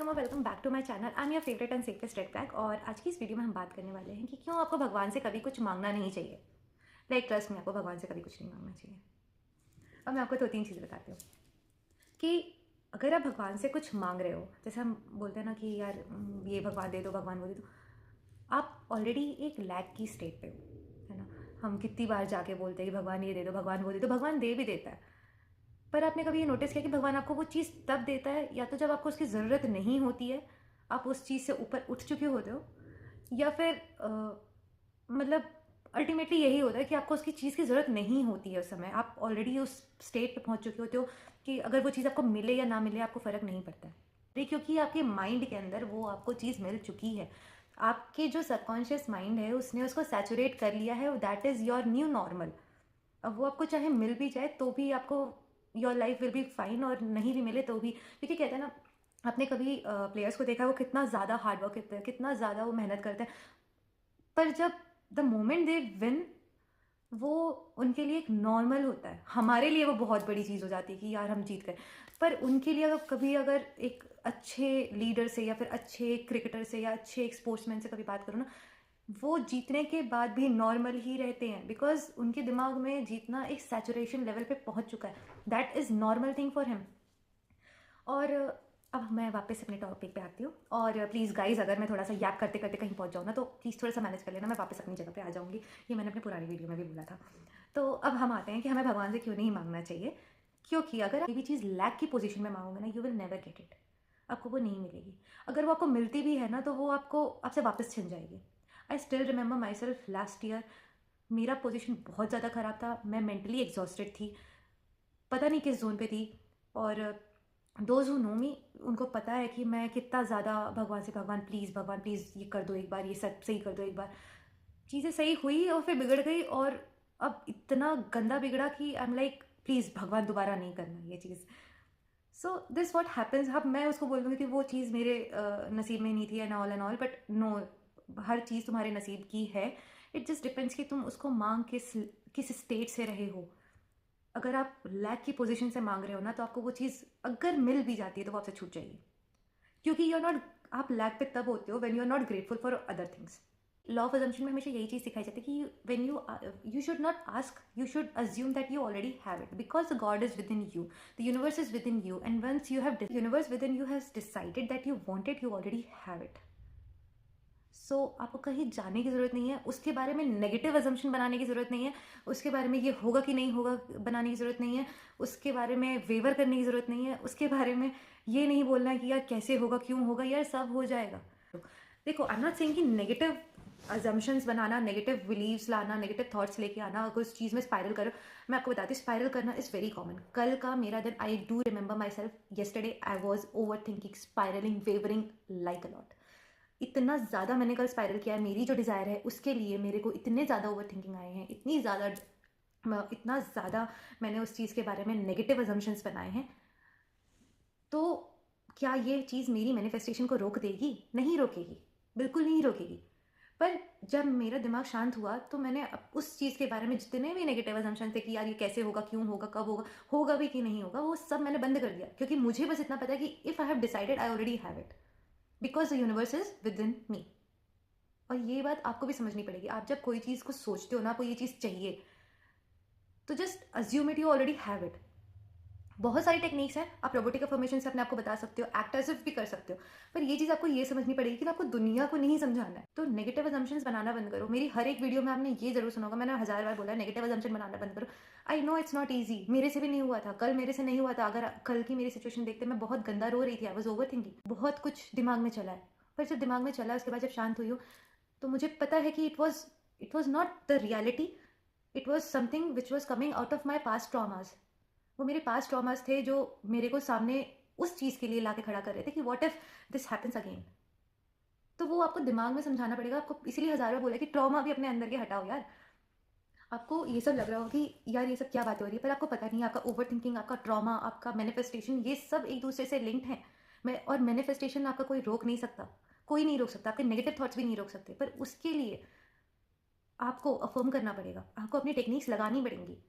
Welcome और welcome back to my channel. I am your favourite and safest red flag. और आज की इस वीडियो में हम बात करने वाले हैं कि क्यों आपको भगवान से कभी कुछ मांगना नहीं चाहिए। लाइक ट्रस्ट में आपको भगवान से कभी कुछ नहीं मांगना चाहिए। और मैं आपको 2-3 चीज़ें बताती हूँ कि अगर आप भगवान से कुछ मांग रहे हो, जैसे हम बोलते हैं ना कि यार ये भगवान दे दो, भगवान वो दे दो, आप ऑलरेडी एक लैक की स्टेट पे हो, है ना। हम कितनी बार जाके बोलते हैं कि भगवान ये दे दो, भगवान वो दे दो, भगवान दे भी देता है। पर आपने कभी ये नोटिस किया कि भगवान आपको वो चीज़ तब देता है या तो जब आपको उसकी ज़रूरत नहीं होती है, आप उस चीज़ से ऊपर उठ चुके होते हो, या फिर मतलब अल्टीमेटली यही होता है कि आपको उसकी चीज़ की ज़रूरत नहीं होती है। उस समय आप ऑलरेडी उस स्टेट पे पहुंच चुके होते हो कि अगर वो चीज़ आपको मिले या ना मिले आपको फ़र्क नहीं पड़ता है, क्योंकि आपके माइंड के अंदर वो आपको चीज़ मिल चुकी है। आपके जो सबकॉन्शियस माइंड है उसने उसको सैचुरेट कर लिया है। That is your new normal. अब वो आपको चाहे मिल भी जाए तो भी आपको your life will be fine, और नहीं भी मिले तो भी, क्योंकि कहते हैं ना, आपने कभी प्लेयर्स को देखा है वो कितना ज़्यादा हार्ड वर्क करते हैं, कितना ज़्यादा वो मेहनत करते हैं, पर जब द मोमेंट दे विन वो उनके लिए एक नॉर्मल होता है। हमारे लिए वो बहुत बड़ी चीज़ हो जाती है कि यार हम जीत गए, पर उनके लिए अगर कभी अगर एक अच्छे लीडर से या फिर अच्छे क्रिकेटर से या अच्छे एक स्पोर्ट्समैन से कभी बात करो ना, वो जीतने के बाद भी नॉर्मल ही रहते हैं, बिकॉज उनके दिमाग में जीतना एक सैचुरेशन लेवल पे पहुंच चुका है। That is normal thing for him. और अब मैं वापस अपने टॉपिक पे आती हूँ। और प्लीज़ गाइज, अगर मैं थोड़ा सा याद करते करते कहीं पहुँच जाऊँ ना, तो प्लीज़ थोड़ा सा मैनेज कर लेना, मैं वापस अपनी जगह पे आ जाऊँगी। ये मैंने अपने पुरानी वीडियो में भी बोला था। तो अब हम आते हैं कि हमें भगवान से क्यों नहीं मांगना चाहिए। क्योंकि अगर आप कोई भी चीज़ लैक की पोजीशन में मांगोगे ना, you will never get it. आपको वो नहीं मिलेगी। अगर वो आपको मिलती भी है ना, तो वो आपको आपसे वापस छिन जाएगी। I still remember my self last year. मेरा पोजीशन बहुत ज़्यादा ख़राब था, मैं मेंटली एग्जॉस्टेड थी, पता नहीं किस जोन पे थी। और दोज हु नो मी, उनको पता है कि मैं कितना ज़्यादा भगवान से, भगवान प्लीज़ ये कर दो एक बार, ये सब सही कर दो एक बार। चीज़ें सही हुई और फिर बिगड़ गई, और अब इतना गंदा बिगड़ा कि आई एम लाइक प्लीज़ भगवान दोबारा नहीं करना ये चीज़। So this what happens. अब मैं उसको बोल दूँगी कि वो चीज़ मेरे नसीब में नहीं थी एंड ऑल, बट नो, हर चीज़ तुम्हारे नसीब की है। इट जस्ट डिपेंड्स कि तुम उसको मांग किस स्टेट से रहे हो। अगर आप लैक की पोजीशन से मांग रहे हो ना, तो आपको वो चीज़ अगर मिल भी जाती है तो वो आपसे छूट जाएगी, क्योंकि यू आर नॉट, आप लैक पे तब होते हो when you are not grateful for other things. Law of assumption में हमेशा यही चीज़ सिखाई जाती है कि when you should not ask, you should assume that you already have it, because the god is within you, the universe is within you, and once you have universe within you has decided that you want it, you already have it. So आपको कहीं जाने की ज़रूरत नहीं है, उसके बारे में नेगेटिव अजम्पशन बनाने की ज़रूरत नहीं है, उसके बारे में ये होगा कि नहीं होगा बनाने की ज़रूरत नहीं है, उसके बारे में वेवर करने की ज़रूरत नहीं है, उसके बारे में ये नहीं बोलना है कि यार कैसे होगा, क्यों होगा, यार सब हो जाएगा। देखो, आई एम नॉट सेइंग कि नेगेटिव अजम्पशंस बनाना, नेगेटिव बिलीव्स लाना, नेगेटिव थॉट्स लेके आना, अगर उस चीज़ में स्पाइरल करो। मैं आपको बताती हूँ, स्पाइरल करना इज़ वेरी कॉमन। कल का मेरा दिन, I do remember my self yesterday I was over thinking, spiralling, wavering like a lot. इतना ज़्यादा मैंने कल स्पाइरल किया है। मेरी जो डिज़ायर है उसके लिए मेरे को इतने ज़्यादा ओवर थिंकिंग आए हैं, इतना ज़्यादा मैंने उस चीज़ के बारे में नेगेटिव अजम्पशंस बनाए हैं। तो क्या ये चीज़ मेरी मैनिफेस्टेशन को रोक देगी? नहीं रोकेगी, बिल्कुल नहीं रोकेगी। पर जब मेरा दिमाग शांत हुआ तो मैंने उस चीज़ के बारे में जितने भी नेगेटिव अजम्पशन थे कि यार ये कैसे होगा, क्यों होगा, कब होगा, होगा भी कि नहीं होगा, वो सब मैंने बंद कर दिया, क्योंकि मुझे बस इतना पता है कि if I have decided I already have it, because the universe is within me. और ये बात आपको भी समझनी पड़ेगी। आप जब कोई चीज़ को सोचते हो ना, आपको ये चीज़ चाहिए, तो just assume it, you already have it. बहुत सारी टेक्निक्स हैं, आप रोबोटिक अफर्मेशन से अपने आप को बता सकते हो, एक्ट एज इफ भी कर सकते हो, पर ये चीज़ आपको ये समझनी पड़ेगी कि आपको दुनिया को नहीं समझाना है। तो नेगेटिव अजम्पशंस बनाना बंद करो। मेरी हर एक वीडियो में आपने ये जरूर सुना होगा, मैंने 1000 बार बोला है, नेगेटिव अजम्पशन बनाना बंद करो। आई नो इट्स नॉट ईजी, मेरे से भी नहीं हुआ था, कल मेरे से नहीं हुआ था। अगर कल की मेरी सिचुएशन देखते, मैं बहुत गंदा रो रही थी, आई वॉज ओवर थिंकिंग, बहुत कुछ दिमाग में चला है। पर जब दिमाग में चला, उसके बाद जब शांत हुई हो, तो मुझे पता है कि it was not the reality, it was something which was coming out of my past traumas. वो मेरे पास्ट ट्रॉमास थे जो मेरे को सामने उस चीज़ के लिए ला के खड़ा कर रहे थे कि what if this happens again. तो वो आपको दिमाग में समझाना पड़ेगा आपको, इसीलिए हज़ारों बोला कि ट्रॉमा भी अपने अंदर के हटाओ यार। आपको ये सब लग रहा हो कि यार ये सब क्या बात हो रही है, पर आपको पता नहीं, आपका ओवर थिंकिंग, आपका ट्रॉमा, आपका मैनिफेस्टेशन, ये सब एक दूसरे से लिंक्ड हैं। और मैनिफेस्टेशन आपका कोई रोक नहीं सकता, कोई नहीं रोक सकता, आपके नेगेटिव थॉट्स भी नहीं रोक सकते, पर उसके लिए आपको अफर्म करना पड़ेगा, आपको अपनी टेक्निक्स लगानी पड़ेंगी।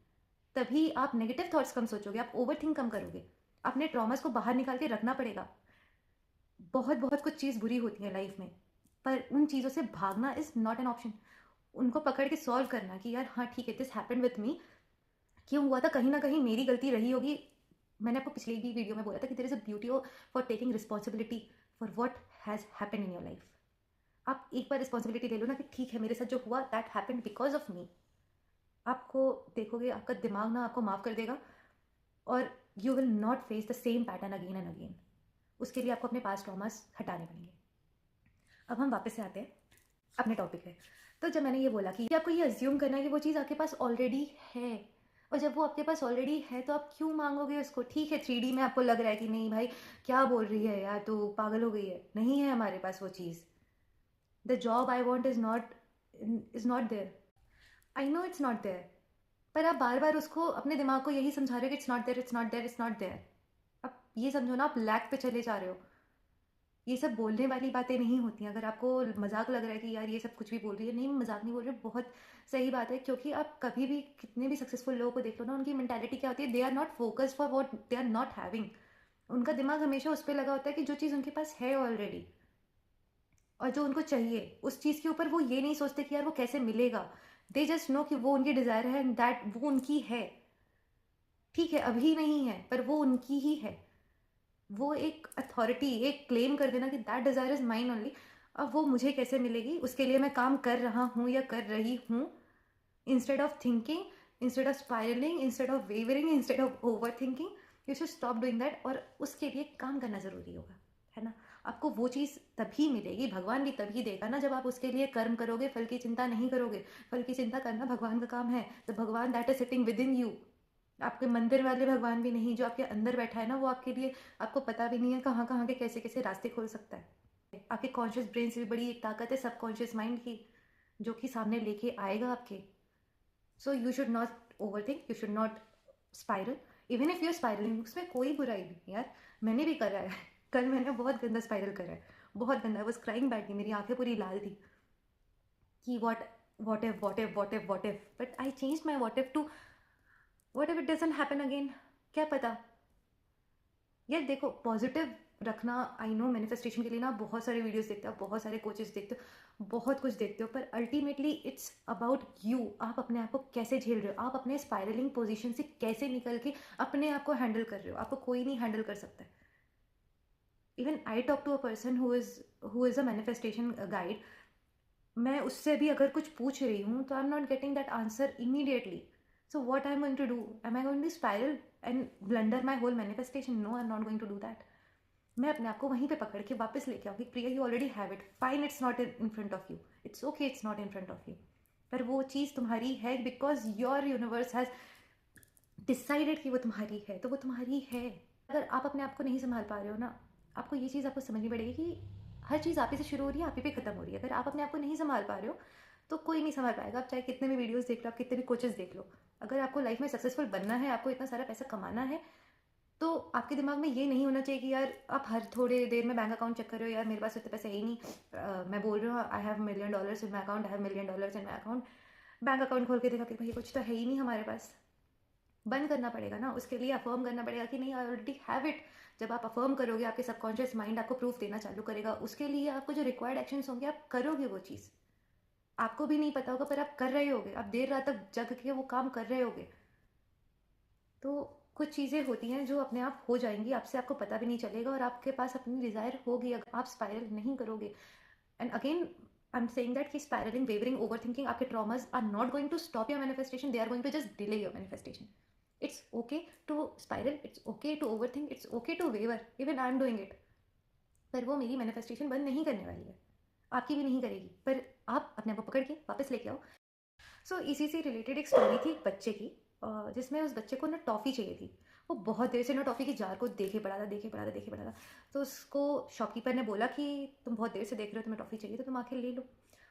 तभी आप नेगेटिव थॉट्स कम सोचोगे, आप ओवर थिंक कम करोगे, अपने ट्रॉमास को बाहर निकाल के रखना पड़ेगा। बहुत बहुत कुछ चीज़ बुरी होती है लाइफ में, पर उन चीज़ों से भागना इज़ नॉट एन ऑप्शन। उनको पकड़ के सॉल्व करना कि यार हाँ ठीक है, दिस हैपेंड विथ मी, क्यों हुआ था, कहीं ना कहीं मेरी गलती रही होगी। मैंने आपको पिछले भी वीडियो में बोला था कि there is a beauty for taking responsibility for what has happened in your life. आप एक बार रिस्पॉन्सिबिलिटी ले लो ना कि ठीक है, मेरे साथ जो हुआ that happened because of me. आपको देखोगे आपका दिमाग ना आपको माफ़ कर देगा, और you will not face the same pattern again and again. उसके लिए आपको अपने पास ट्रॉमास हटाने पड़ेंगे। अब हम वापस से आते हैं अपने टॉपिक पे। तो जब मैंने ये बोला कि आपको ये अज्यूम करना है कि वो चीज़ आपके पास ऑलरेडी है, और जब वो आपके पास ऑलरेडी है तो आप क्यों मांगोगे उसको। ठीक है, 3D में आपको लग रहा है कि नहीं भाई क्या बोल रही है यार, तो पागल हो गई है, नहीं है हमारे पास वो चीज़। The job I want is not there. I know it's not there, पर आप बार बार उसको अपने दिमाग को यही समझा रहे हो कि it's not there, it's not there, it's not there. अब ये समझो ना, आप लैक पे चले जा रहे हो। ये सब बोलने वाली बातें नहीं होती हैं। अगर आपको मजाक लग रहा है कि यार ये सब कुछ भी बोल रही है, नहीं, मैं मजाक नहीं बोल रही हूँ, बहुत सही बात है। क्योंकि आप कभी भी कितने भी सक्सेसफुल लोगों को देख लो ना, उनकी मेंटालिटी क्या होती है, they are not focused for what they are not having. उनका दिमाग हमेशा उस पर लगा होता है कि जो चीज़ उनके पास है ऑलरेडी, और जो उनको चाहिए उस चीज़ के ऊपर वो ये नहीं सोचते कि यार वो कैसे मिलेगा। दे जस्ट नो कि वो उनकी डिज़ायर है एंड दैट वो उनकी है। ठीक है, अभी नहीं है पर वो उनकी ही है। वो एक अथॉरिटी, एक क्लेम कर देना कि that desire is mine only. अब वो मुझे कैसे मिलेगी, उसके लिए मैं काम कर रहा हूँ या कर रही हूँ। Instead of thinking, instead of spiralling, instead of wavering, instead of over thinking, you should stop doing that. और उसके लिए काम करना ज़रूरी होगा, है ना। आपको वो चीज़ तभी मिलेगी, भगवान भी तभी देगा ना, जब आप उसके लिए कर्म करोगे, फल की चिंता नहीं करोगे। फल की चिंता करना भगवान का काम है। तो भगवान that is sitting with in you. आपके मंदिर वाले भगवान भी नहीं, जो आपके अंदर बैठा है ना, वो आपके लिए, आपको पता भी नहीं है कहाँ कहाँ के कैसे कैसे रास्ते खोल सकता है। आपके कॉन्शियस ब्रेन से भी बड़ी एक ताकत है सबकॉन्शियस माइंड की, जो कि सामने लेके आएगा आपके। So you should not over think, you should not spiral. Even if you spiralling, उसमें कोई बुराई नहीं यार, मैंने भी करा है। कल मैंने बहुत गंदा स्पाइरल करा है, बहुत गंदा। आई वाज क्राइंग बैड, मेरी आंखें पूरी लाल थी कि what if but I change my what if to what if it doesn't happen again। क्या पता। यार देखो, पॉजिटिव रखना, आई नो मैनिफेस्टेशन के लिए ना बहुत सारे वीडियोस देखते हो, बहुत सारे कोचेस देखते हो, बहुत कुछ देखते हो, पर अल्टीमेटली इट्स अबाउट यू। आप अपने आप को कैसे झेल रहे हो, आप अपने स्पायरलिंग पोजीशन से कैसे निकल के अपने आप को हैंडल कर रहे हो। आपको कोई नहीं हैंडल कर सकता है। Even I talk to a person who is a manifestation guide. मैं उससे भी अगर कुछ पूछ रही हूँ तो I am not getting that answer immediately. So what I am going to do, am I going to spiral and blunder my whole manifestation? No, I am not going to do that. मैं अपने आप को वहीं पे पकड़ के वापस लेके आऊँगी, Priya you already have it, fine, it's not in front of you, it's okay, it's not in front of you, पर वो चीज़ तुम्हारी है because your universe has decided कि वो तुम्हारी है, तो वो तुम्हारी है। अगर आप अपने आप को नहीं संभाल पा रहे हो ना, आपको ये चीज़ आपको समझनी पड़ेगी कि हर चीज़ आप ही से शुरू हो रही है, आप ही पे खत्म हो रही है। अगर आप अपने आप को नहीं संभाल पा रहे हो तो कोई नहीं संभाल पाएगा। आप चाहे कितने भी वीडियोस देख लो, आप कितने भी कोचेस देख लो, अगर आपको लाइफ में सक्सेसफुल बनना है, आपको इतना सारा पैसा कमाना है, तो आपके दिमाग में ये नहीं होना चाहिए कि यार आप हर थोड़े देर में बैंक अकाउंट चेक कर रहे हो, यार मेरे पास इतने पैसे है ही नहीं। मैं बोल रही हूँ I have $1 million in my account, I have $1 million in my account. Bank account खोल के देखा कि भाई कुछ तो है ही नहीं हमारे पास। बंद करना पड़ेगा ना, उसके लिए अफर्म करना पड़ेगा कि नहीं, आई ऑलरेडी हैव इट। जब आप अफर्म करोगे, आपके सबकॉन्शियस माइंड आपको प्रूफ देना चालू करेगा। उसके लिए आपको जो रिक्वायर्ड एक्शंस होंगे, आप करोगे वो चीज़। आपको भी नहीं पता होगा पर आप कर रहे होगे, आप देर रात तक जग के वो काम कर रहे होगे। तो कुछ चीज़ें होती हैं जो अपने आप हो जाएंगी, आपसे आपको पता भी नहीं चलेगा, और आपके पास अपनी डिज़ायर होगी अगर आप स्पाइरल नहीं करोगे। And again I am saying that कि स्पायरलिंग, वेवरिंग, ओवर थिंकिंग, आपके traumas are not going to stop your manifestation, they are going to just delay your manifestation. It's okay to spiral, it's okay to over think, it's okay to waver, even I am doing it. पर वो मेरी manifestation बंद नहीं करने वाली है, आपकी भी नहीं करेगी, पर आप अपने आप को पकड़ के वापस लेके आओ। सो इसी से रिलेटेड एक स्टोरी थी एक बच्चे की, जिसमें उस बच्चे को ना टॉफ़ी चाहिए थी। वो बहुत देर से ना टॉफ़ी की जार को देखे पड़ा था, देखे पड़ा था, देखे पड़ा था। तो उसको शॉपकीपर ने बोला कि तुम बहुत देर से देख रहे हो, तुम्हें टॉफ़ी चाहिए तो तुम आके ले लो।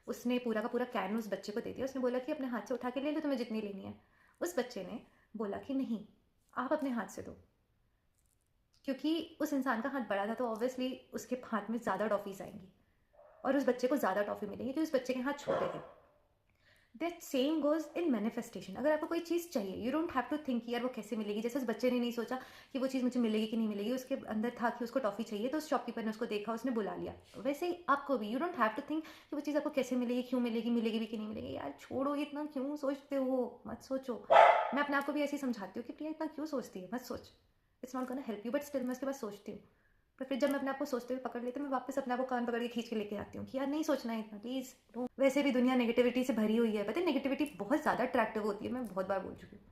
उसने पूरा का पूरा कैन उस बच्चे को दे दिया। उसने बोला कि अपने हाथ से उठा के ले लो, तुम्हें जितनी लेनी है। उस बच्चे ने बोला कि नहीं, आप अपने हाथ से दो। क्योंकि उस इंसान का हाथ बड़ा था तो ऑब्वियसली उसके हाथ में ज़्यादा टॉफ़ीज़ आएंगी और उस बच्चे को ज़्यादा टॉफ़ी मिलेगी, क्योंकि उस बच्चे के हाथ छोटे थे। That same goes in manifestation. अगर आपको कोई चीज़ चाहिए, you don't have to think यार वो कैसे मिलेगी। जैसे उस बच्चे ने नहीं सोचा कि वो चीज़ मुझे मिलेगी कि नहीं मिलेगी, उसके अंदर था कि उसको टॉफ़ी चाहिए, तो उस शॉपकीपर ने उसको देखा, उसने बुला लिया। वैसे ही आपको भी, you don't have to think कि वो चीज़ आपको कैसे मिलेगी, क्यों मिलेगी, मिलेगी भी कि नहीं मिलेगी। यार छोड़ो, इतना क्यों सोचते हो, मत सोचो। मैं अपने आप को भी ऐसे ही समझाती हूँ कि प्रिया इतना क्यों सोचती है, मत सोच, it's not gonna help you. But still मैं उसके बाद सोचती हूँ। पर फिर जब मैं अपने आप को सोचते हुए पकड़ लेती हूँ, मैं वापस अपने आप को कान पकड़ के खींच के लेके आती हूँ कि यार नहीं सोचना है इतना, प्लीज़। वैसे भी दुनिया नेगेटिविटी से भरी हुई है, पता है नेगेटिविटी बहुत ज़्यादा अट्रैक्टिव होती है, मैं बहुत बार बोल चुकी हूँ,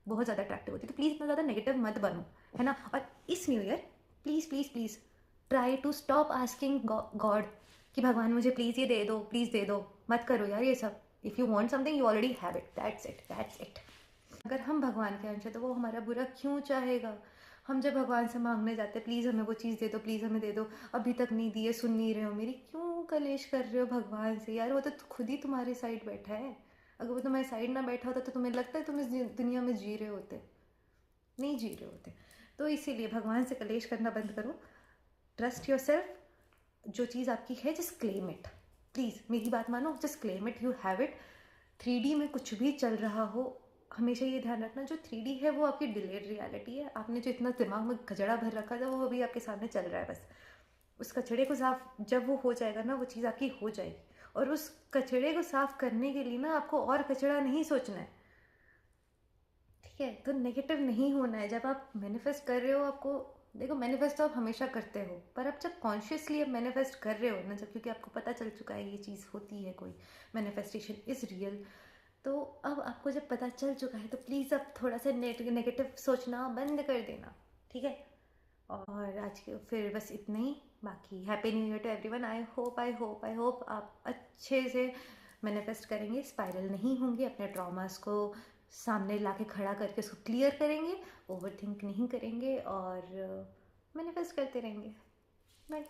बहुत ज़्यादा अट्रैक्टिव होती है। तो प्लीज़ इतना ज़्यादा नेगेटिव मत बनो, है ना। और इस new year please please please try to stop asking god कि भगवान मुझे प्लीज़ ये दे दो, प्लीज़ दे दो। मत करो यार ये सब। If you want something you already have it, that's it, that's it. अगर हम भगवान के अंश हैं तो वो हमारा बुरा क्यों चाहेगा। हम जब भगवान से मांगने जाते हैं प्लीज़ हमें वो चीज़ दे दो, प्लीज़ हमें दे दो, अभी तक नहीं दिए, सुन नहीं रहे हो मेरी, क्यों कलेश कर रहे हो भगवान से यार। वो तो खुद ही तुम्हारे साइड बैठा है। अगर वो तुम्हारे साइड ना बैठा होता तो तुम्हें लगता है तुम इस दुनिया में जी रहे होते, नहीं जी रहे होते। तो इसीलिए भगवान से कलेश करना बंद करो, ट्रस्ट योर सेल्फ। जो चीज़ आपकी है जस्ट क्लेम इट, प्लीज़ मेरी बात मानो, just claim it, you have it. 3D में कुछ भी चल रहा हो, हमेशा ये ध्यान रखना जो 3D है वो आपकी डिलेड रियलिटी है। आपने जो इतना दिमाग में कचड़ा भर रखा था वो अभी आपके सामने चल रहा है बस। उस कचड़े को साफ जब वो हो जाएगा ना, वो चीज़ आपकी हो जाएगी। और उस कचड़े को साफ करने के लिए ना आपको और कचड़ा नहीं सोचना है, ठीक है। तो नेगेटिव नहीं होना है। जब आप मैनिफेस्ट कर रहे हो, आपको देखो मैनिफेस्ट तो आप हमेशा करते हो, पर अब जब कॉन्शियसली आप मैनिफेस्ट कर रहे हो ना, जब क्योंकि आपको पता चल चुका है ये चीज़ होती है, कोई मैनिफेस्टेशन इज़ रियल, तो अब आपको जब पता चल चुका है तो प्लीज़ अब थोड़ा सा नेगेटिव सोचना बंद कर देना, ठीक है। और आज के फिर बस इतना ही। बाकी happy new year to everyone. I hope आप अच्छे से मैनिफेस्ट करेंगे, स्पाइरल नहीं होंगे, अपने ट्रॉमास को सामने ला के खड़ा करके उसको क्लियर करेंगे, ओवर थिंक नहीं करेंगे और मैनिफेस्ट करते रहेंगे। बाय।